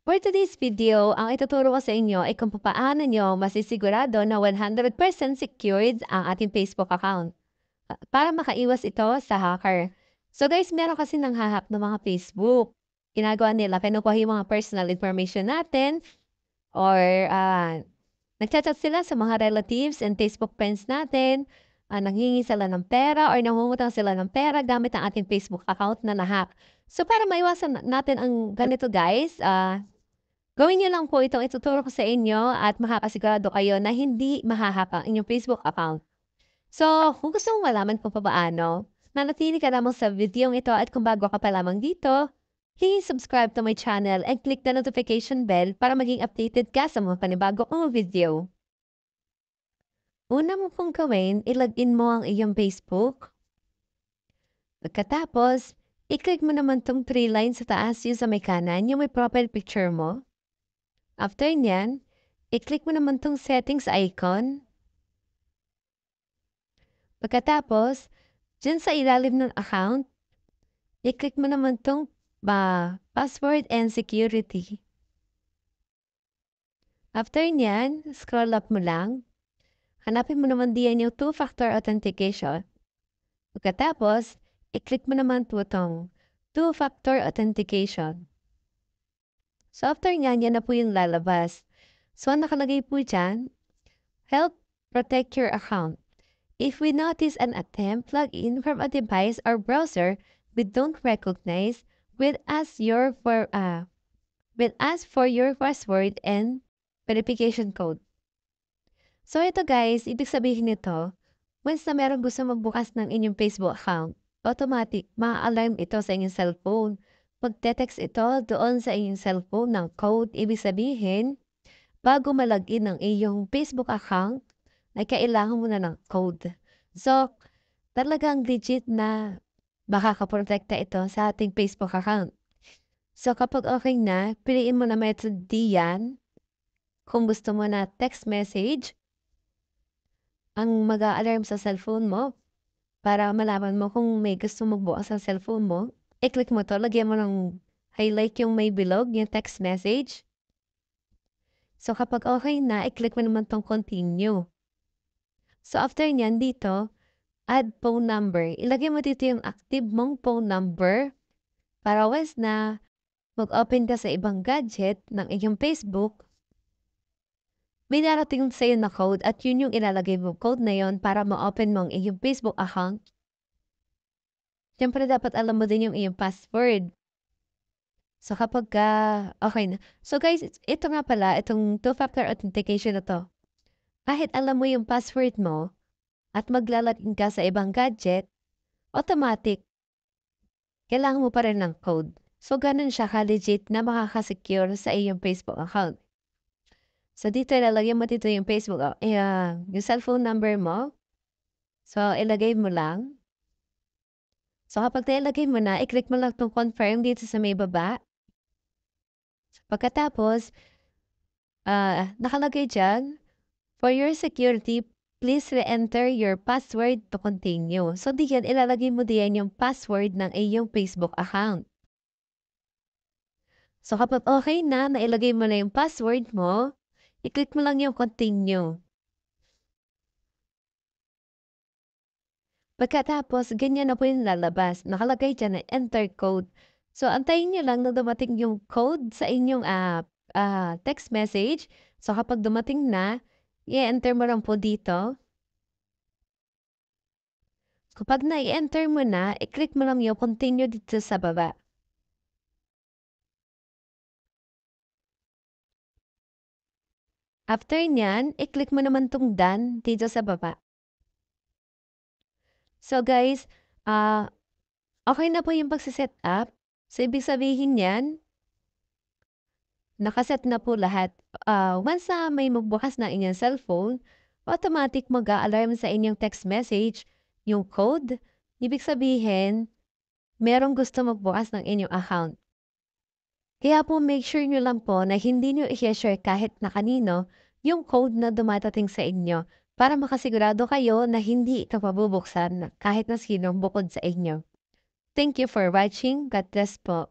For today's video, ang ituturo ko sa inyo ay kung paano nyo masisigurado na 100% secured ang ating Facebook account para makaiwas ito sa hacker. So guys, meron kasi nang hahack ng mga Facebook. Ginagawa nila, kinukuha yung mga personal information natin or nagchat-chat sila sa mga relatives and Facebook friends natin, nanghingi sila ng pera or nangungutang sila ng pera gamit ang ating Facebook account na nahack. So para maiwasan natin ang ganito guys, gawin niyo lang po itong ituturo ko sa inyo at makakasigurado kayo na hindi maha-hack ang inyong Facebook account. So, kung gusto mong malaman kung paano, manatili ka lamang sa video ito at kung bago ka pa lamang dito, please subscribe to my channel and click the notification bell para maging updated ka sa mga panibago kong video. Una mo pong gawin, ilagin mo ang iyong Facebook. Pagkatapos, i-click mo naman tong 3 lines sa taas yung sa may kanan, yung may profile picture mo. After nyan, i-click mo naman tong settings icon. Pagkatapos, dyan sa ilalim ng account, i-click mo naman tong password and security. After nyan, scroll up mo lang. Hanapin mo naman diyan yung two-factor authentication. Pagkatapos, i-click mo naman po tong two-factor authentication. So after nyan, yan na po yung lalabas. So nakalagay po dyan, help protect your account. If we notice an attempt log in from a device or browser we don't recognize, we'll ask for your password and verification code. So ito guys, ibig sabihin nito, once na meron gusto magbukas ng inyong Facebook account, automatic ma-alarm ito sa inyong cellphone. Magte-text ito doon sa inyong cellphone ng code. Ibig sabihin, bago malagin ng iyong Facebook account, ay kailangan mo na ng code. So, talagang legit na makakaprotekta ito sa ating Facebook account. So, kapag okay na, piliin mo na method diyan. Kung gusto mo na text message, ang mag-a-alarm sa cellphone mo, para malaman mo kung may gusto magbukas sa cellphone mo, i-click mo to, lagyan mo ng highlight yung may bilog, yung text message. So, kapag okay na, i-click mo naman tong continue. So, after nyan dito, add phone number. Ilagay mo dito yung active mong phone number para once na mag-open ka sa ibang gadget ng iyong Facebook, may darating sa'yo na code at yun yung ilalagay mo code na yon para ma-open mo ang iyong Facebook account. Siyempre, dapat alam mo din yung iyong password. So, kapag okay na. So, guys, ito nga pala, itong two-factor authentication na to. Kahit alam mo yung password mo at maglalagin ka sa ibang gadget, automatic, kailangan mo pa rin ng code. So, ganun siya ka-legit na makakasecure sa iyong Facebook account. So, dito ilalagay mo dito yung Facebook, yung cellphone number mo. So, ilagay mo lang. So, kapag nilagay mo na, i-click mo lang itong confirm dito sa may baba. Pagkatapos, nakalagay dyan, for your security, please re-enter your password to continue. So, diyan, ilalagay mo diyan yung password ng iyong Facebook account. So, kapag okay na, nailagay mo na yung password mo, i-click mo lang yung continue. Pagkatapos, ganyan na po yung lalabas. Nakalagay dyan na enter code. So, antayin nyo lang na dumating yung code sa inyong text message. So, kapag dumating na, i-enter mo lang po dito. Kapag na-enter mo na, i-click mo lang yung continue dito sa baba. After nyan, i-click mo naman tong done dito sa baba. So guys, okay na po yung pagsiset up. So ibig sabihin yan, nakaset na po lahat. Once na may magbukas na inyong cellphone, automatic mag-a-alarm sa inyong text message yung code. Ibig sabihin, merong gusto magbukas ng inyong account. Kaya po make sure nyo lang po na hindi nyo i-share kahit na kanino yung code na dumatating sa inyo para makasigurado kayo na hindi ito mabubuksan kahit na sinong bukod sa inyo. Thank you for watching. God bless po.